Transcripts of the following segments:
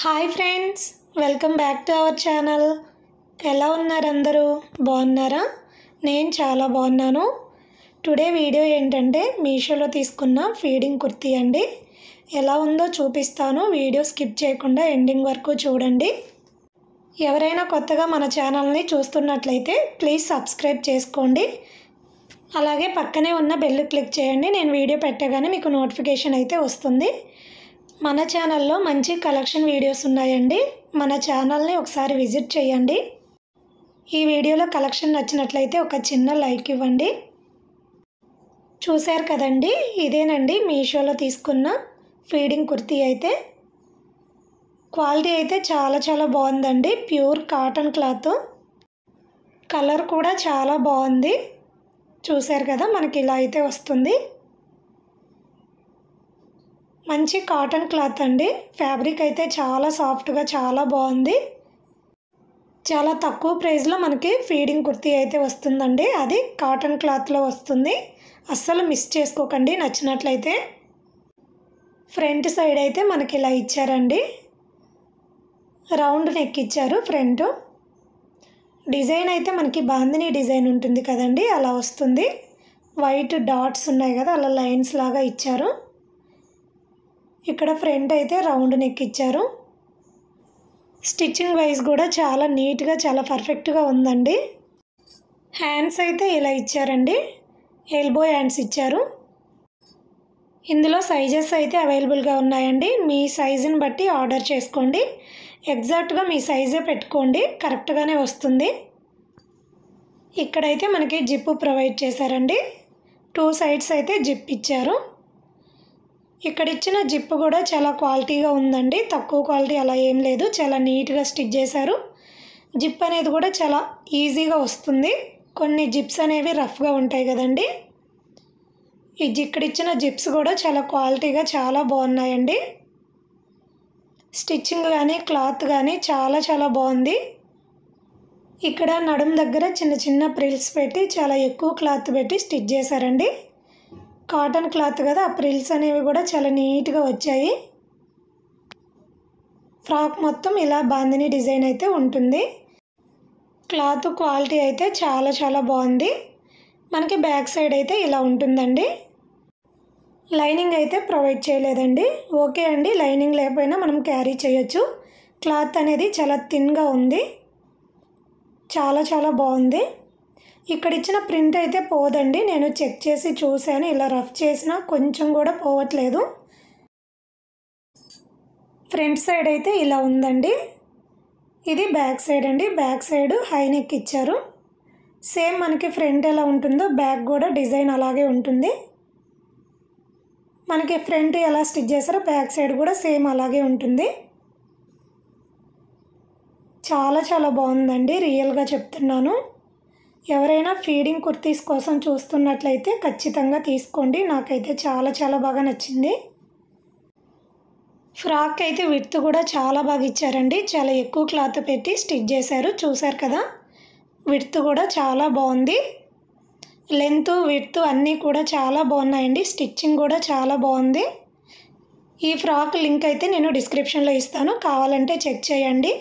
Hi friends, welcome back to our channel. ఎలా ఉన్నారు అందరూ? బాగున్నారా? నేను చాలా బాగున్నాను. టుడే వీడియో ఏంటంటే మీషోలో తీసుకున్న ఫీడింగ్ కుర్తీ అండి. ఎలా ఉందో చూపిస్తాను. వీడియో స్కిప్ చేయకుండా ఎండింగ్ వరకు చూడండి. ఎవరైనా కొత్తగా మన ఛానల్ని చూస్తున్నట్లయితే ప్లీజ్ సబ్స్క్రైబ్ చేసుకోండి. అలాగే పక్కనే ఉన్న బెల్ క్లిక్ చేయండి. నేను వీడియో పెట్టగానే మీకు నోటిఫికేషన్ అయితే వస్తుంది. మన ఛానల్లో మంచి కలెక్షన్ వీడియోస్ ఉన్నాయండి. మన ఛానల్ని ఒకసారి విజిట్ చేయండి. ఈ వీడియోలో కలెక్షన్ నచ్చినట్లయితే ఒక చిన్న లైక్ ఇవ్వండి. చూశారు కదండి, ఇదేనండి మీషోలో తీసుకున్న ఫీడింగ్ కుర్తీ. అయితే క్వాలిటీ అయితే చాలా బాగుందండి. ప్యూర్ కాటన్ క్లాత్, కలర్ కూడా చాలా బాగుంది. చూశారు కదా, మనకి ఇలా అయితే వస్తుంది. మంచి కాటన్ క్లాత్ అండి. ఫ్యాబ్రిక్ అయితే చాలా సాఫ్ట్గా చాలా బాగుంది. చాలా తక్కువ ప్రైస్లో మనకి ఫీడింగ్ కుర్తీ అయితే వస్తుందండి. అది కాటన్ క్లాత్లో వస్తుంది. అస్సలు మిస్ చేసుకోకండి. నచ్చినట్లయితే ఫ్రంట్ సైడ్ అయితే మనకి ఇలా ఇచ్చారండి. రౌండ్ నెక్ ఇచ్చారు. ఫ్రంట్ డిజైన్ అయితే మనకి బాందిని డిజైన్ ఉంటుంది కదండి, అలా వస్తుంది. వైట్ డాట్స్ ఉన్నాయి కదా, అలా లైన్స్ లాగా ఇచ్చారు. ఇక్కడ ఫ్రంట్ అయితే రౌండ్ నెక్ ఇచ్చారు. స్టిచ్చింగ్ వైజ్ కూడా చాలా నీట్గా చాలా పర్ఫెక్ట్గా ఉందండి. హ్యాండ్స్ అయితే ఇలా ఇచ్చారండి. ఎల్బో హ్యాండ్స్ ఇచ్చారు. ఇందులో సైజెస్ అయితే అవైలబుల్గా ఉన్నాయండి. మీ సైజుని బట్టి ఆర్డర్ చేసుకోండి. ఎగ్జాక్ట్గా మీ సైజే పెట్టుకోండి, కరెక్ట్గానే వస్తుంది. ఇక్కడైతే మనకి జిప్ ప్రొవైడ్ చేశారండి. 2 సైడ్స్ అయితే జిప్ ఇచ్చారు. ఇక్కడ ఇచ్చిన జిప్ కూడా చాలా క్వాలిటీగా ఉందండి. తక్కువ క్వాలిటీ అలా ఏం లేదు. చాలా నీట్గా స్టిచ్ చేశారు. జిప్ అనేది కూడా చాలా ఈజీగా వస్తుంది. కొన్ని జిప్స్ అనేవి రఫ్గా ఉంటాయి కదండి. ఇక్కడ ఇచ్చిన జిప్స్ కూడా చాలా క్వాలిటీగా చాలా బాగున్నాయండి. స్టిచ్చింగ్ కానీ క్లాత్ కానీ చాలా బాగుంది. ఇక్కడ నడుం దగ్గర చిన్న ప్రిల్స్ పెట్టి చాలా ఎక్కువ క్లాత్ పెట్టి స్టిచ్ చేశారండి. కాటన్ క్లాత్ కదా, ఆ ప్రిల్స్ అనేవి కూడా చాలా నీట్గా వచ్చాయి. ఫ్రాక్ మొత్తం ఇలా బాందిని డిజైన్ అయితే ఉంటుంది. క్లాత్ క్వాలిటీ అయితే చాలా బాగుంది. మనకి బ్యాక్ సైడ్ అయితే ఇలా ఉంటుందండి. లైనింగ్ అయితే ప్రొవైడ్ చేయలేదండి. ఓకే అండి, లైనింగ్ లేకపోయినా మనం క్యారీ చేయొచ్చు. క్లాత్ అనేది చాలా థిన్గా ఉంది. చాలా బాగుంది. ఇక్కడ ఇచ్చిన ప్రింట్ అయితే పోదండి. నేను చెక్ చేసి చూశాను. ఇలా రఫ్ చేసినా కొంచెం కూడా పోవట్లేదు. ఫ్రంట్ సైడ్ అయితే ఇలా ఉందండి. ఇది బ్యాక్ సైడ్ అండి. బ్యాక్ సైడ్ హై నెక్ ఇచ్చారు. సేమ్ మనకి ఫ్రంట్ ఎలా ఉంటుందో బ్యాక్ కూడా డిజైన్ అలాగే ఉంటుంది. మనకి ఫ్రంట్ ఎలా స్టిచ్ చేస్తారో బ్యాక్ సైడ్ కూడా సేమ్ అలాగే ఉంటుంది. చాలా బాగుందండి. రియల్గా చెప్తున్నాను. ఎవరైనా ఫీడింగ్ కుర్తీస్ కోసం చూస్తున్నట్లయితే ఖచ్చితంగా తీసుకోండి. నాకైతే చాలా బాగా నచ్చింది. ఫ్రాక్ అయితే విడ్త్ కూడా చాలా బాగా ఇచ్చారండి. చాలా ఎక్కువ క్లాత్ పెట్టి స్టిచ్ చేశారు. చూశారు కదా, విడ్త్ కూడా చాలా బాగుంది. లెంత్ విడ్త్ అన్నీ కూడా చాలా బాగున్నాయండి. స్టిచ్చింగ్ కూడా చాలా బాగుంది. ఈ ఫ్రాక్ లింక్ అయితే నేను డిస్క్రిప్షన్లో ఇస్తాను, కావాలంటే చెక్ చేయండి.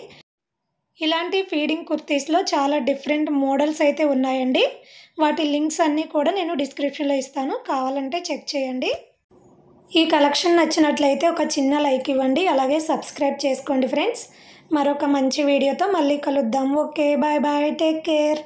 ఇలాంటి ఫీడింగ్ కుర్తీస్లో చాలా డిఫరెంట్ మోడల్స్ అయితే ఉన్నాయండి. వాటి లింక్స్ అన్నీ కూడా నేను డిస్క్రిప్షన్లో ఇస్తాను, కావాలంటే చెక్ చేయండి. ఈ కలెక్షన్ నచ్చినట్లయితే ఒక చిన్న లైక్ ఇవ్వండి. అలాగే సబ్స్క్రైబ్ చేసుకోండి ఫ్రెండ్స్. మరొక మంచి వీడియోతో మళ్ళీ కలుద్దాం. Okay, bye, take care.